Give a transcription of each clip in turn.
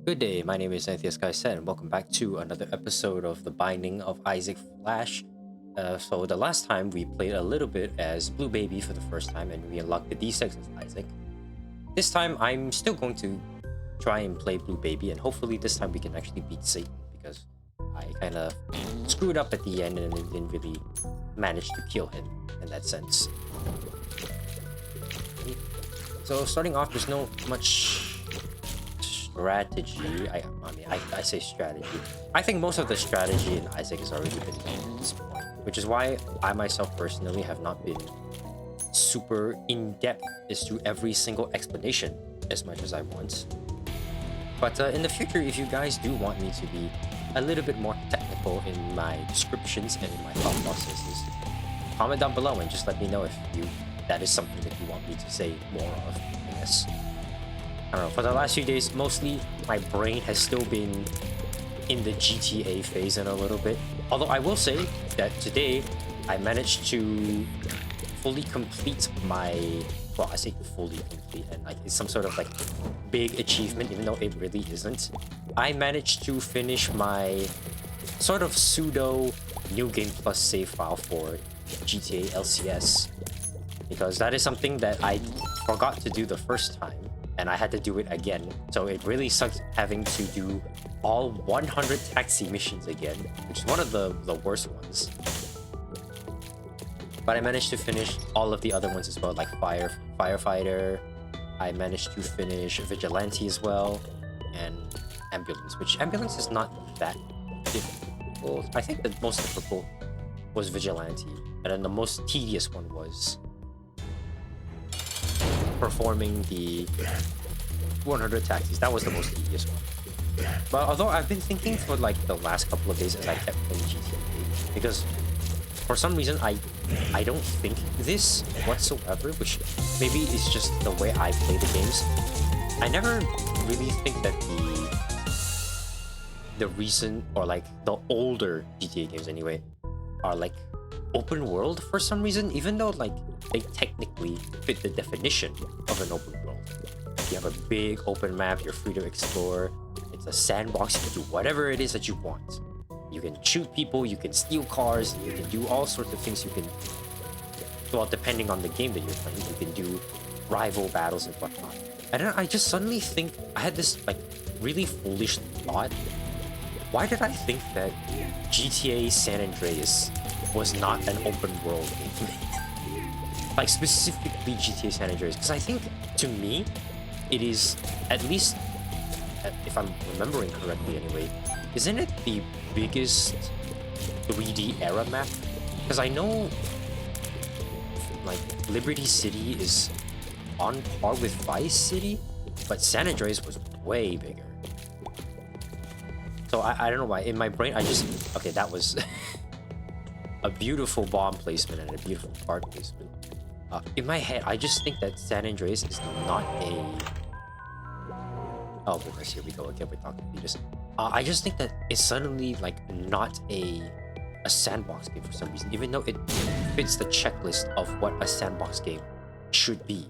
Good day, my name is Antheus Kaisen, and welcome back to another episode of The Binding of Isaac Flash. So the last time we played a little bit as Blue Baby for the first time, and we unlocked the D6 as Isaac. This time, I'm still going to try and play Blue Baby, and hopefully this time we can actually beat Satan, because I kind of screwed up at the end and didn't really manage to kill him in that sense. So starting off, there's no much strategy. I say strategy. I think most of the strategy in Isaac has already been done at this point, which is why I myself personally have not been super in-depth as to every single explanation as much as I want. But in the future, if you guys do want me to be a little bit more technical in my descriptions and in my thought processes, comment down below and just let me know if that is something that you want me to say more of, I guess. I don't know, for the last few days, mostly my brain has still been in the GTA phase in a little bit. Although I will say that today I managed to fully complete well, I say fully complete, and like it's some sort of like big achievement, even though it really isn't. I managed to finish my sort of pseudo New Game Plus save file for GTA LCS, because that is something that I forgot to do the first time, and I had to do it again. So it really sucks having to do all 100 taxi missions again, which is one of the worst ones. But I managed to finish all of the other ones as well, like Firefighter. I managed to finish Vigilante as well, and Ambulance, which Ambulance is not that difficult. I think the most difficult was Vigilante, and then the most tedious one was performing the 100 taxis. That was the most tedious one. But although I've been thinking for like the last couple of days as I kept playing GTA, because for some reason I don't think this whatsoever, which maybe is just the way I play the games. I never really think that the recent, or like the older GTA games anyway, are like open world for some reason, even though like they technically fit the definition of an open world. You have a big open map, you're free to explore, it's a sandbox, you can do whatever it is that you want. You can shoot people, you can steal cars, you can do all sorts of things. You can, well, depending on the game that you're playing, you can do rival battles and whatnot. And then I just suddenly think, I had this like really foolish thought. Why did I think that GTA San Andreas was not an open world game? Like specifically GTA San Andreas, because I think to me it is, at least if I'm remembering correctly anyway, isn't it the biggest 3D era map? Because I know like Liberty City is on par with Vice City, but San Andreas was way bigger. So I don't know why, in my brain I just, okay, that was a beautiful bomb placement and a beautiful card placement. In my head, I just think that San Andreas is not a... Oh goodness, here we go again, we're talking fetus. I just think that it's suddenly like not a sandbox game for some reason, even though it fits the checklist of what a sandbox game should be.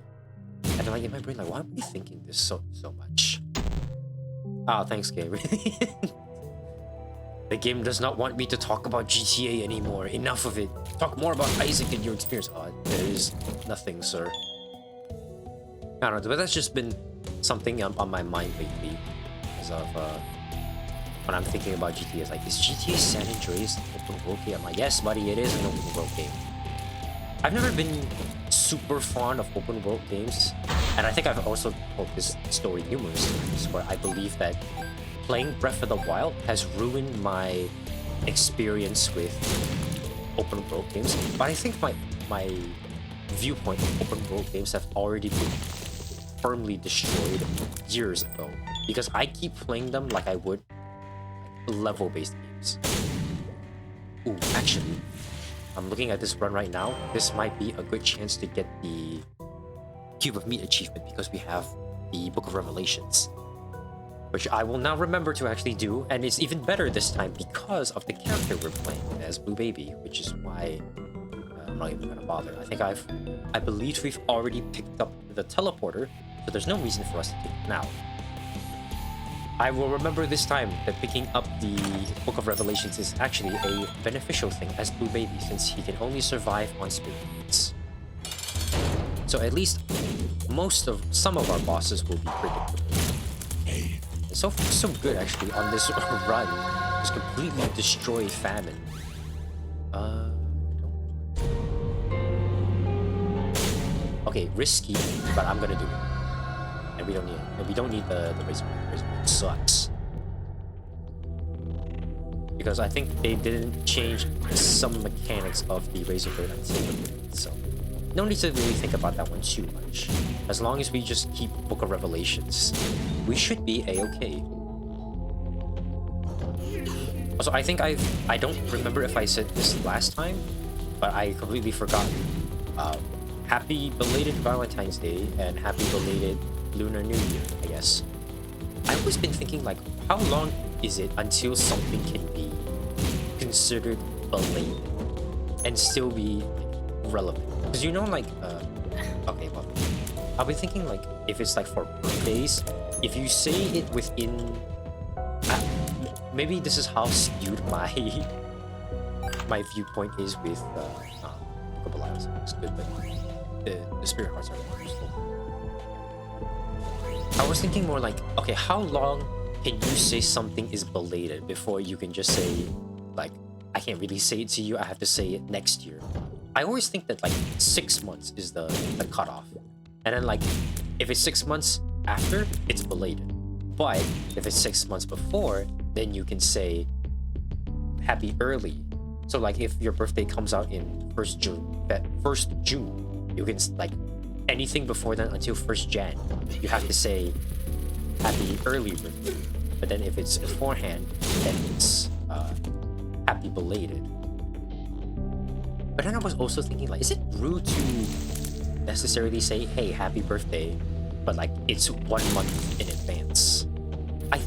And like in my brain, like, why am I thinking this so much? Ah, thanks, game. The game does not want me to talk about GTA anymore. Enough of it. Talk more about Isaac and your experience. Oh, there is nothing, sir. I don't know, but that's just been something on my mind lately. As of when I'm thinking about GTA, it's like, is GTA San Andreas an open world game? I'm like, yes, buddy, it is an open world game. I've never been super fond of open world games, and I think I've also told this story numerous times, where I believe that playing Breath of the Wild has ruined my experience with open world games. But I think my viewpoint of open world games have already been firmly destroyed years ago, because I keep playing them like I would level-based games. Ooh, actually, I'm looking at this run right now. This might be a good chance to get the Cube of Meat achievement, because we have the Book of Revelations, which I will now remember to actually do, and it's even better this time because of the character we're playing as Blue Baby, which is why I'm not even gonna bother. I believe we've already picked up the teleporter, so there's no reason for us to take it now. I will remember this time that picking up the Book of Revelations is actually a beneficial thing as Blue Baby, since he can only survive on spirit beads. So at least some of our bosses will be predictable. And so far so good actually on this run. Just completely destroy Famine. Okay, risky, but I'm gonna do it. And we don't need it. And we don't need the Razor Blade. Razor Blade sucks. Because I think they didn't change some mechanics of the Razor Blade until the Blade, so no need to really think about that one too much. As long as we just keep Book of Revelations, we should be a-okay. Also, I think I don't remember if I said this last time, but I completely forgot. Happy belated Valentine's Day and happy belated Lunar New Year, I guess. I've always been thinking, like, how long is it until something can be considered belated and still be relevant? Because you know, like, okay, well, I've been thinking, like, if it's like for birthdays, if you say it within, maybe this is how skewed my my viewpoint is with Book of Elias. It's good, but the Spirit Hearts are useful. I was thinking more like, okay, how long can you say something is belated before you can just say, like, I can't really say it to you, I have to say it next year. I always think that like 6 months is the cutoff. And then like, if it's 6 months after, it's belated. But if it's 6 months before, then you can say happy early. So like if your birthday comes out in 1st June, you can like anything before then until 1st Jan, you have to say happy early birthday. But then if it's beforehand, then it's happy belated. But then I was also thinking, like, is it rude to necessarily say, hey, happy birthday, but like it's 1 month in advance? I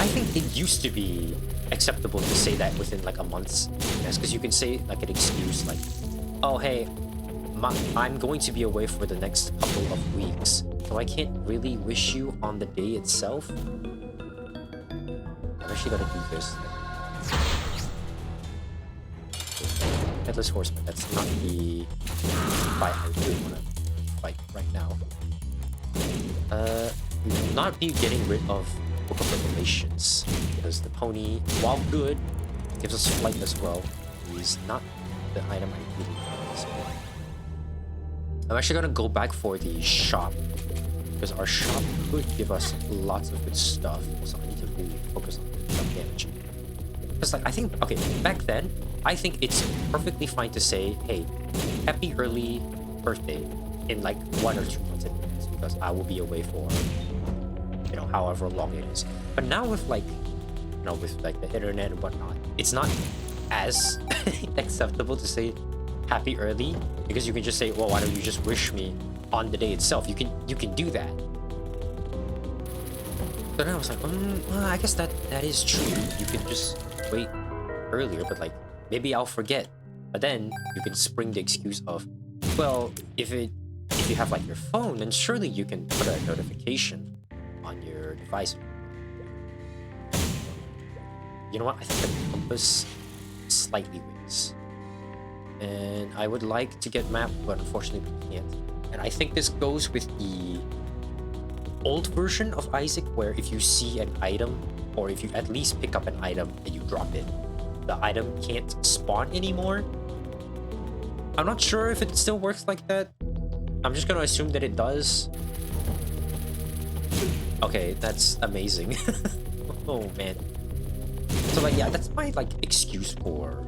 think it used to be acceptable to say that within like a month's advance, because you can say like an excuse like, oh hey, I'm going to be away for the next couple of weeks, so I can't really wish you on the day itself. I'm actually gonna do this. Headless Horseman, that's not the fight I really want to fight right now. We will not be getting rid of Book of Revelations, because the pony, while good, gives us flight as well, is not the item I really want at this point. I'm actually gonna go back for the shop, because our shop could give us lots of good stuff, so I need to really focus on jump damage. Because like, I think, okay, back then, I think it's perfectly fine to say, hey, happy early birthday in like 1 or 2 months in advance, because I will be away for, you know, however long it is. But now with like, you know, with like the internet and whatnot, it's not as acceptable to say happy early, because you can just say, well, why don't you just wish me on the day itself? You can do that. But then I was like, well, I guess that is true. You can just wait earlier, but like maybe I'll forget. But then you can spring the excuse of, well, if you have like your phone, then surely you can put a notification on your device. You know what? I think the compass slightly wins. And I would like to get map, but unfortunately we can't. And I think this goes with the old version of Isaac, where if you see an item, or if you at least pick up an item and you drop it, the item can't spawn anymore. I'm not sure if it still works like that. I'm just gonna assume that it does. Okay, that's amazing. Oh man. So like, yeah, that's my like excuse for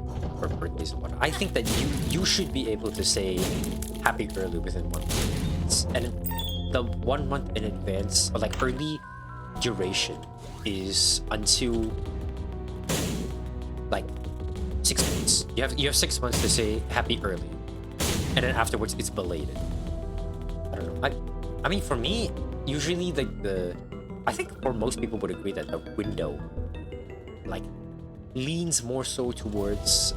birthdays and whatnot. I think that you should be able to say happy early within 1 month. And the 1 month in advance, or like early duration, is until like 6 months. You have 6 months to say happy early, and then afterwards it's belated. I don't know. I mean, for me, usually I think for most people would agree that the window like leans more so towards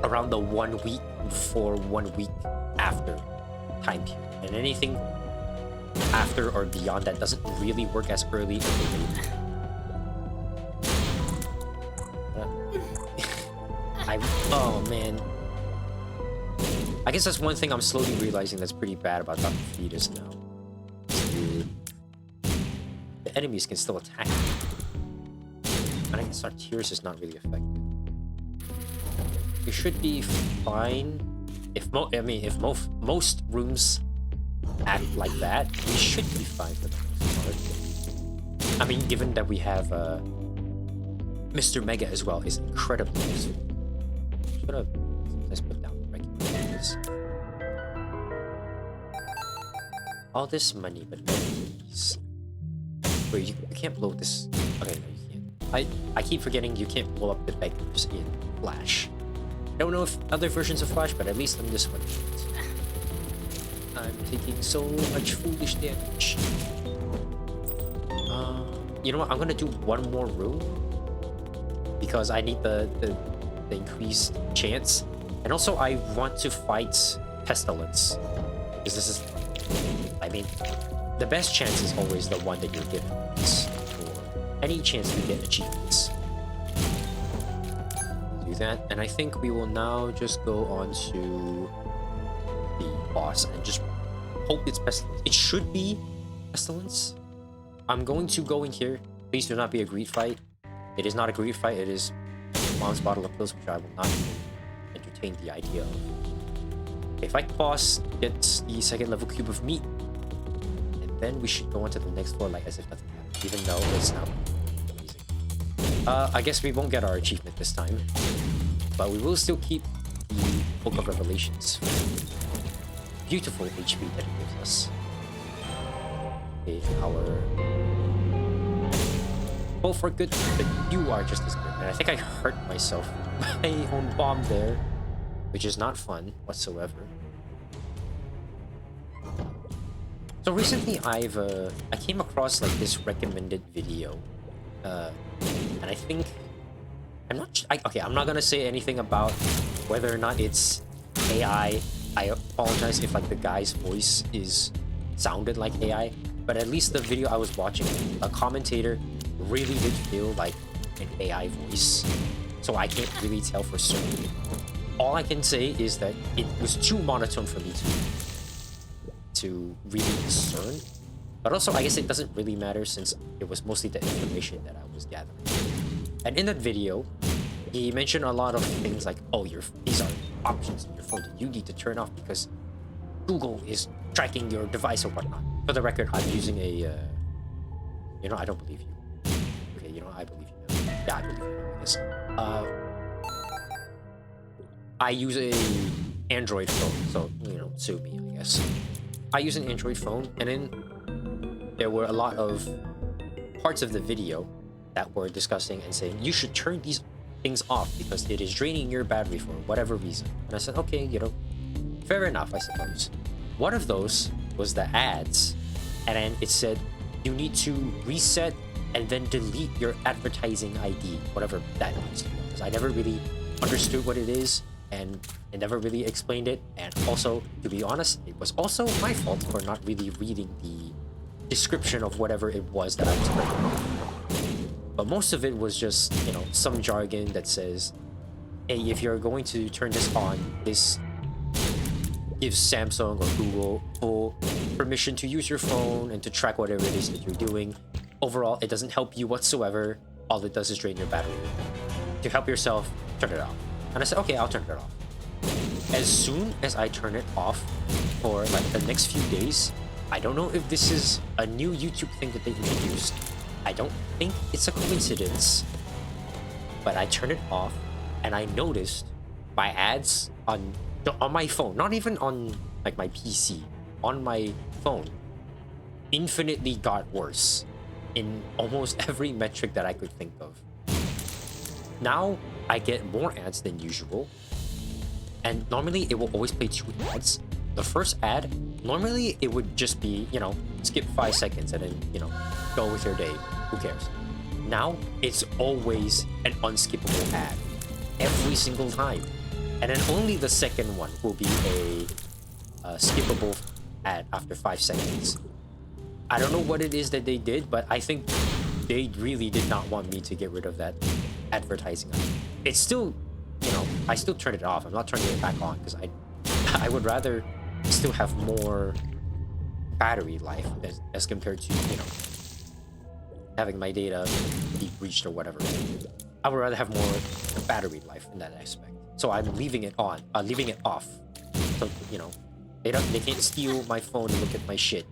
around the 1 week before 1 week after time period, and anything after or beyond that doesn't really work as early as they do. Oh man. I guess that's one thing I'm slowly realizing that's pretty bad about Dr. Fetus now. The enemies can still attack me. And I guess our tears is not really affected. We should be fine. If most rooms act like that, we should be fine for the most part. I mean, given that we have Mr. Mega as well is incredibly useful. Should have let's put down the regulars. All this money, but no keys. Wait, you can't blow this. Okay, no, you can't. I keep forgetting you can't blow up the beggars in Flash. I don't know if other versions of Flash, but at least on this one. I'm taking so much foolish damage. You know what? I'm gonna do one more room because I need the increased chance, and also I want to fight Pestilence because this is. I mean, the best chance is always the one that you're given. For any chance to get achievements. Do that, and I think we will now just go on to the boss and just hope it's Pestilence. It should be Pestilence. I'm going to go in here. Please do not be a greed fight. It is not a greed fight. It is Mom's bottle of pills, which I will not entertain the idea of. Okay, fight boss, gets the second level cube of meat, and then we should go on to the next floor like as if nothing happened, even though it's not amazing. I guess we won't get our achievement this time, but we will still keep the Book of Revelations. Beautiful HP that it gives us. Okay, both are good, but you are just as good. And I think I hurt myself by my own bomb there, which is not fun whatsoever. So recently I came across like this recommended video, and I think I'm not gonna say anything about whether or not it's AI. I apologize if like the guy's voice sounded like AI, but at least the video I was watching, a commentator really did feel like an AI voice, so I can't really tell for certain. All I can say is that it was too monotone for me to really discern, but also I guess it doesn't really matter since it was mostly the information that I was gathering. And in that video, he mentioned a lot of things like, oh, these are options in your phone that you need to turn off because Google is tracking your device or whatnot. For the record, I'm using a, I don't believe you. Okay, I believe you now. Yeah, I believe you now, I guess. I use a Android phone, so, sue me, I guess. I use an Android phone, and then there were a lot of parts of the video that were discussing and saying, you should turn these things off because it is draining your battery for whatever reason. And I said, okay, fair enough, I suppose. One of those was the ads, and then it said you need to reset and then delete your advertising ID, whatever that means. Because I never really understood what it is, and it never really explained it. And also, to be honest, it was also my fault for not really reading the description of whatever it was that I was playing. But most of it was just, some jargon that says, hey, if you're going to turn this on, this gives Samsung or Google full permission to use your phone and to track whatever it is that you're doing. Overall, it doesn't help you whatsoever. All it does is drain your battery. To help yourself, turn it off. And I said, okay, I'll turn it off. As soon as I turn it off for like the next few days, I don't know if this is a new YouTube thing that they introduced. I don't think it's a coincidence, but I turned it off and I noticed my ads on my phone, not even on like my PC, on my phone, infinitely got worse in almost every metric that I could think of. Now I get more ads than usual, and normally it will always play 2 ads. The first ad, normally it would just be, skip 5 seconds and then, go with your day. Who cares? Now it's always an unskippable ad every single time. And then only the second one will be a skippable ad after 5 seconds. I don't know what it is that they did, but I think they really did not want me to get rid of that advertising. It's still, you know, I still turn it off. I'm not turning it back on because I would rather still have more battery life as compared to, you know, having my data be breached or whatever. I would rather have more battery life in that aspect. So I'm leaving it on, leaving it off. So, you know, they can't steal my phone and look at my shit.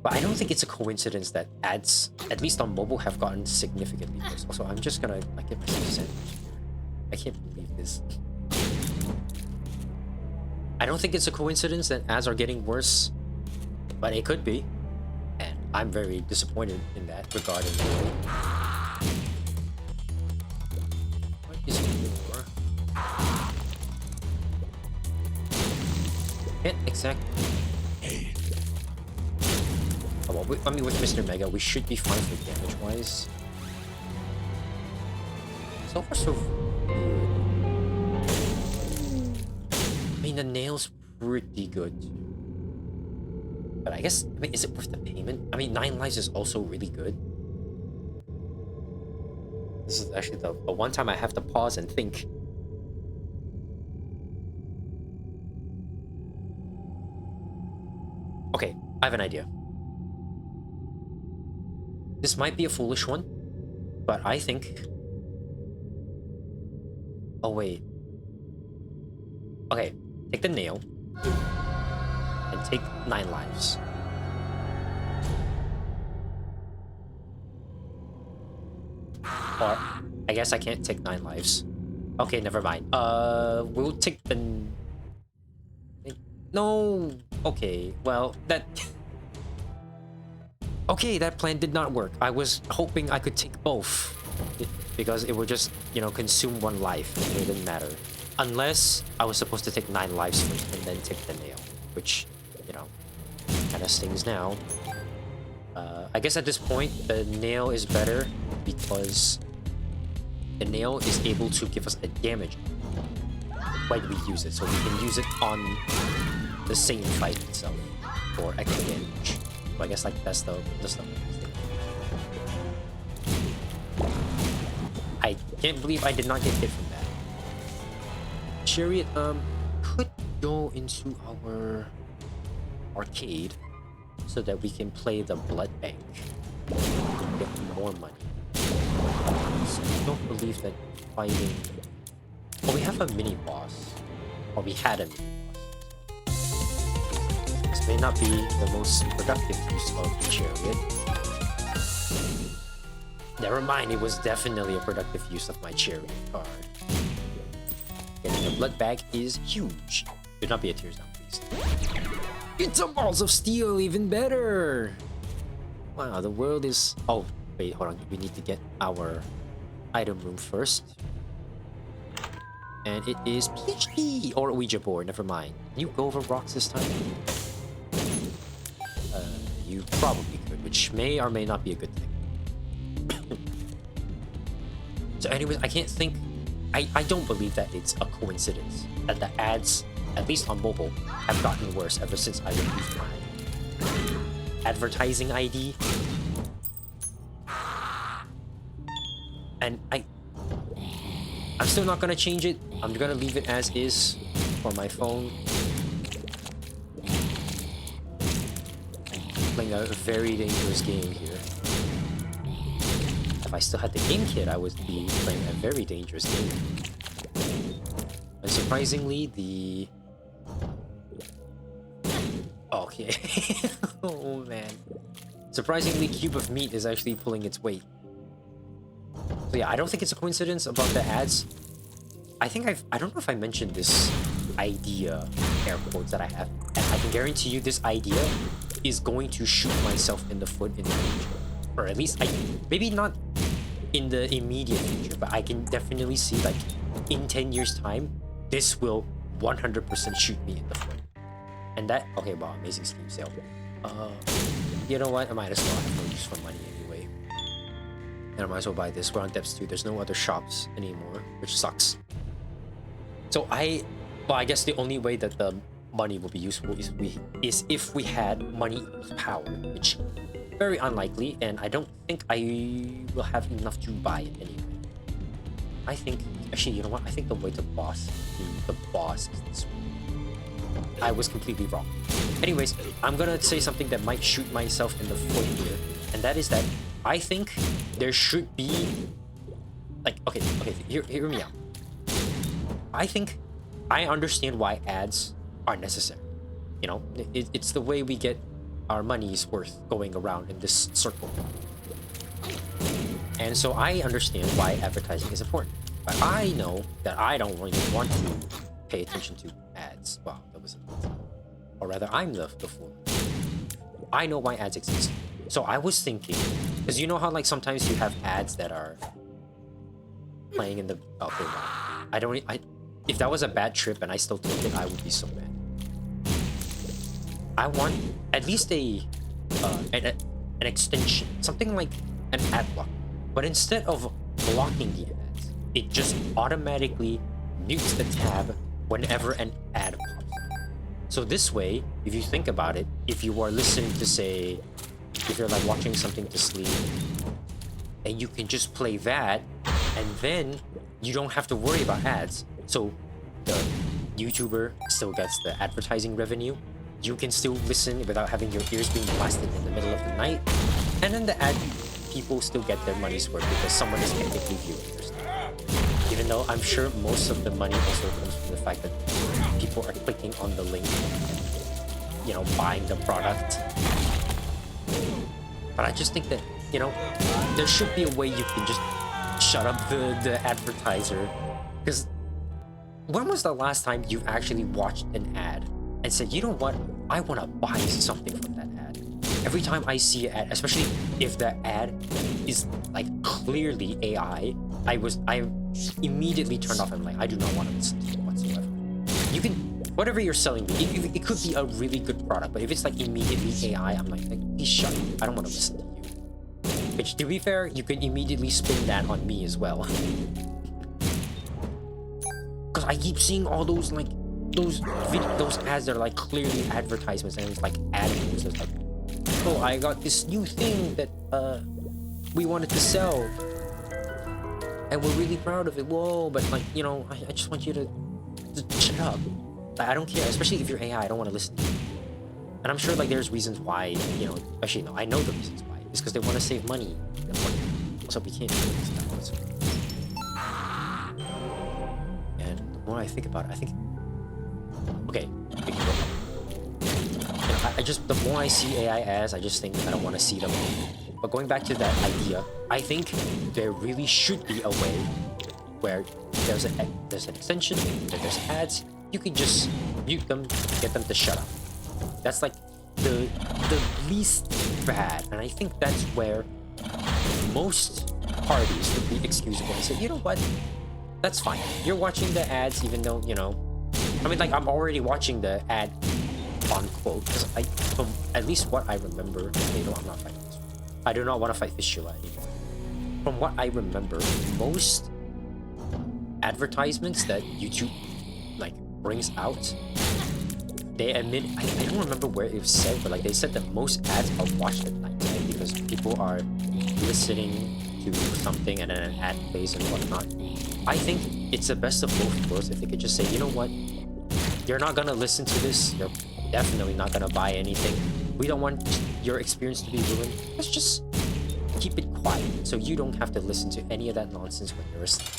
But I don't think it's a coincidence that ads, at least on mobile, have gotten significantly worse. Also, I'm just gonna get myself a sandwich here. I can't believe this. I don't think it's a coincidence that ads are getting worse, but it could be. And I'm very disappointed in that regarding what is more? Can't exactly. Oh, well, I mean, with Mr. Mega, we should be fine for damage-wise. So far, so good. I mean, the nail's pretty good, too. But I guess, I mean, is it worth the payment? I mean, 9 lives is also really good. This is actually the one time I have to pause and think. Okay, I have an idea. This might be a foolish one, but I think... Oh, wait. Okay, take the nail. And take 9 lives. Or, I guess I can't take 9 lives. Okay, never mind. We'll take the... No! Okay, well, that... Okay, that plan did not work. I was hoping I could take both. Because it would just, you know, consume 1 life. It didn't matter. Unless I was supposed to take 9 lives first and then take the nail. Which, you know, kind of stings now. I guess at this point, the nail is better because the nail is able to give us a damage when we use it. So we can use it on the same fight itself for extra damage. So I guess like that's the stuff. I can't believe I did not get hit from that. Chariot could go into our arcade so that we can play the blood bank and get more money. So I don't believe that fighting... Oh, we have a mini boss. Or we had a mini boss. This may not be the most productive use of the chariot. Never mind, it was definitely a productive use of my chariot card. Getting the blood bag is huge. Should not be a tears down, please. It's a balls of steel, even better! Wow, the world is... Oh, wait, hold on. We need to get our item room first. And it is PhD! Or Ouija board, never mind. Can you go over rocks this time? You probably could, which may or may not be a good thing. So anyways, I can't think... I don't believe that it's a coincidence that the ads, at least on mobile, have gotten worse ever since I removed my advertising ID. And I'm still not gonna change it. I'm gonna leave it as is for my phone. Playing a very dangerous game here. If I still had the game kit, I would be playing a very dangerous game. And surprisingly, the... Okay. Oh man. Surprisingly, Cube of Meat is actually pulling its weight. So yeah, I don't think it's a coincidence about the ads. I think I don't know if I mentioned this idea, air quotes, that I have. And I can guarantee you this idea is going to shoot myself in the foot in the future. Or at least, maybe not in the immediate future, but I can definitely see, like, in 10 years' time, this will 100% shoot me in the foot. And that... Okay, wow, amazing Steam sale. You know what? I might as well have no use for money anyway. And I might as well buy this. We're on Depths 2. There's no other shops anymore, which sucks. So well, I guess the only way that the money will be useful is if we had money equals power, which very unlikely, and I don't think I will have enough to buy it anyway. I think actually, you know what? I think the way to boss the boss is this way. I was completely wrong. Anyways, I'm gonna say something that might shoot myself in the foot here, and that is that I think there should be like okay, hear me out. I think I understand why ads are necessary. You know, it's the way we get our money's worth going around in this circle. And so I understand why advertising is important. But I know that I don't really want to pay attention to ads. Wow, that was or rather, I'm the fool. I know why ads exist. So I was thinking, because you know how like sometimes you have ads that are playing in the if that was a bad trip and I still took it, I would be so mad. I want at least an extension, something like an ad block. But instead of blocking the ads, it just automatically mutes the tab whenever an ad pops up. So this way, if you think about it, if you are listening to say, if you're like watching something to sleep, and you can just play that, and then you don't have to worry about ads. So the YouTuber still gets the advertising revenue. You can still listen without having your ears being blasted in the middle of the night. And then the ad people still get their money's worth because someone is technically viewing your stuff. Even though I'm sure most of the money also comes from the fact that people are clicking on the link and, you know, buying the product. But I just think that, you know, there should be a way you can just shut up the advertiser. Because when was the last time you actually watched an ad and said, you know what, I want to buy something from that ad? Every time I see an ad, especially if the ad is like clearly AI, I immediately turned off and like, I do not want to listen to it whatsoever. You can, whatever you're selling me, it could be a really good product, but if it's like immediately AI, I'm like please shut up. I don't want to listen to you. Which, to be fair, you can immediately spin that on me as well. Because I keep seeing all those like those ads that are like clearly advertisements, and it's like ad news. It's like, oh, I got this new thing that we wanted to sell, and we're really proud of it. Whoa, but like, you know, I just want you to shut up. Like, I don't care, especially if you're AI. I don't want to listen to you. And I'm sure like there's reasons why, you know. Actually, no, I know the reasons why. It's because they want to save money. Also, we can't do this. And the more I think about it, I think, okay, we can go. I just, the more I see AI ads, I just think I don't want to see them. But going back to that idea, I think there really should be a way where there's an extension, there's ads, you can just mute them, get them to shut up. That's like the least bad, and I think that's where most parties would be excusable and say, you know what, that's fine. You're watching the ads even though, you know, I mean, like, I'm already watching the ad on quote, because from at least what I remember, you know, I'm not fighting this one. I do not want to fight Fistula anymore. From what I remember, most advertisements that YouTube like brings out, they admit, I don't remember where it was said, but like they said that most ads are watched at night, right? Because people are listening to something and then an ad plays and whatnot. I think it's the best of both worlds if they could just say, you know what, you're not gonna listen to this, you're definitely not gonna buy anything, we don't want your experience to be ruined, let's just keep it quiet so you don't have to listen to any of that nonsense when you're asleep.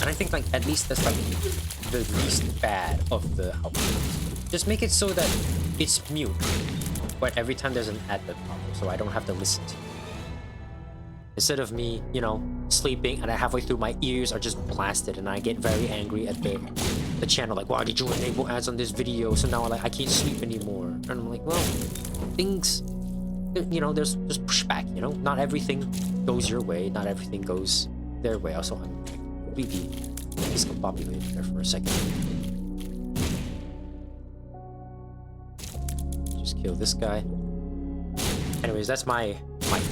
And I think like at least that's like the least bad of the outcomes. Just make it so that it's mute, but every time there's an ad that pops up, so I don't have to listen to it. Instead of me, you know, sleeping and halfway through my ears are just blasted and I get very angry at the channel, like, why did you enable ads on this video? So now I can't sleep anymore. And I'm like, well, things, you know, there's pushback, you know, not everything goes your way, not everything goes their way. Also, I'm completely discombobulated there for a second. Just kill this guy. Anyways, that's my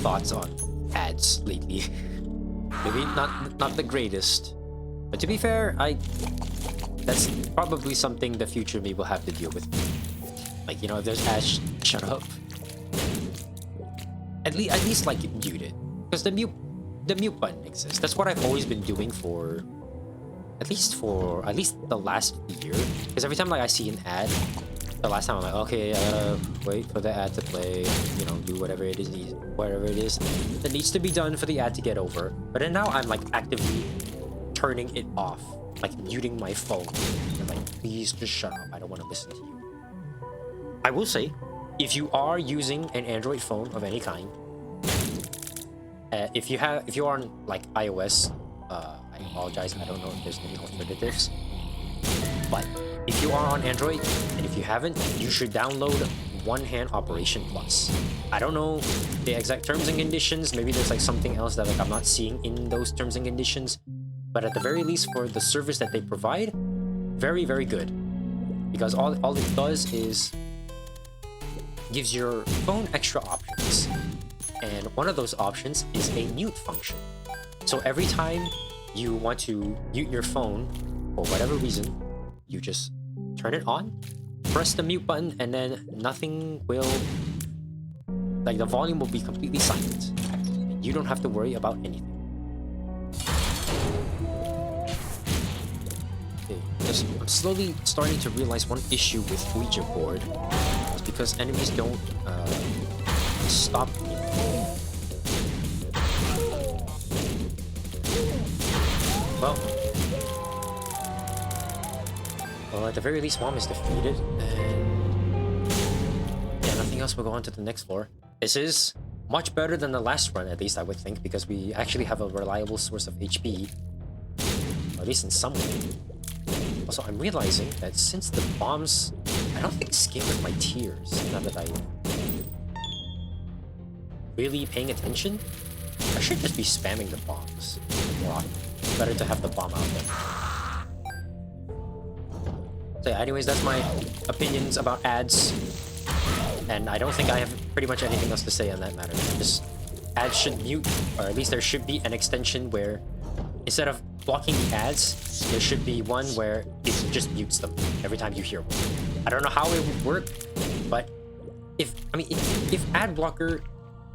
thoughts on ads lately. Maybe not the greatest, but to be fair, that's probably something the future me will have to deal with. Like, you know, if there's ads, shut up. At least like mute it, because the mute button exists. That's what I've always been doing for at least the last year. Because every time like I see an ad, the last time I'm like, okay, wait for the ad to play, you know, do whatever it is that needs to be done for the ad to get over. But then now I'm like actively turning it off, like muting my phone. I'm like, please just shut up. I don't want to listen to you. I will say, if you are using an Android phone of any kind, if you're on like iOS, I apologize, I don't know if there's any alternatives. But if you are on Android, and if you haven't, you should download One Hand Operation Plus. I don't know the exact terms and conditions. Maybe there's like something else that like I'm not seeing in those terms and conditions. But at the very least, for the service that they provide, very, very good. Because all it does is gives your phone extra options. And one of those options is a mute function. So every time you want to mute your phone, for whatever reason, you just turn it on, press the mute button, and then nothing will... Like, the volume will be completely silent. You don't have to worry about anything. Okay, I'm slowly starting to realize one issue with Ouija board. It's because enemies don't stop me. Well, at the very least, Mom is defeated, and yeah, nothing else. We'll go on to the next floor. This is much better than the last run, at least I would think, because we actually have a reliable source of HP, or at least in some way. Also, I'm realizing that since the bombs, I don't think skip with my tears. Now that I'm really paying attention, I should just be spamming the bombs more often. Better to have the bomb out there. So yeah, anyways, that's my opinions about ads. And I don't think I have pretty much anything else to say on that matter. Just ads should mute, or at least there should be an extension where instead of blocking the ads, there should be one where it just mutes them every time you hear one. I don't know how it would work, but if ad blocker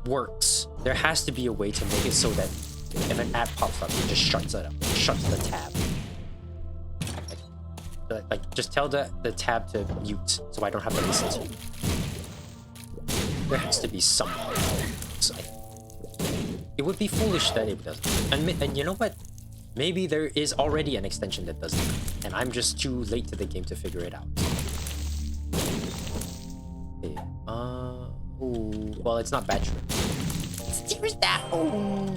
works, there has to be a way to make it so that if an ad pops up, it just shuts it up, shuts the tab. Like just tell the tab to mute so I don't have to listen to it. There has to be some way. So it would be foolish that it doesn't. And you know what? Maybe there is already an extension that does it, and I'm just too late to the game to figure it out. Okay. Ooh. Well, it's not bad trip. There's that. Oh.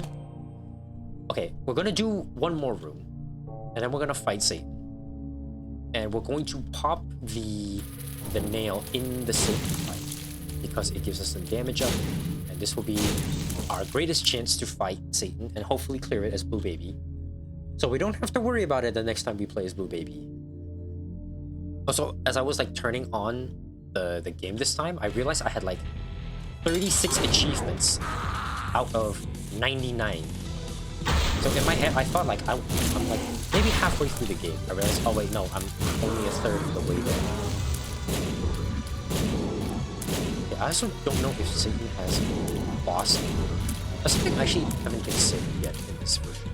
Okay, we're gonna do one more room, and then we're gonna fight Satan. And we're going to pop the nail in the Satan fight, because it gives us some damage up, and this will be our greatest chance to fight Satan and hopefully clear it as Blue Baby. So we don't have to worry about it the next time we play as Blue Baby. Also, as I was like turning on the game this time, I realized I had like 36 achievements out of 99. So in my head, I thought like I'm like maybe halfway through the game. I realized, oh wait, no, I'm only a third of the way there. Yeah, I also don't know if Satan has a boss. That's something I actually haven't considered yet in this version.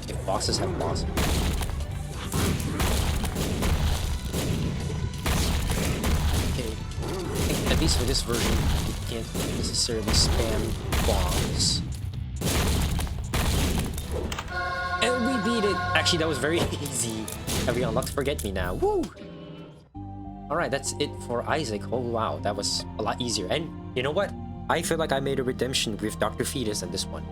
If bosses have bosses. Okay, I think at least for this version, you can't necessarily spam bombs. And we beat it! Actually, that was very easy. And we unlocked Forget Me Now. Woo! Alright, that's it for Isaac. Oh wow, that was a lot easier. And you know what? I feel like I made a redemption with Dr. Fetus in this one.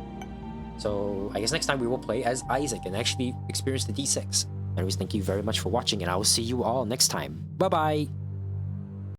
So I guess next time we will play as Isaac and actually experience the D6. Anyways, thank you very much for watching, and I will see you all next time. Bye-bye!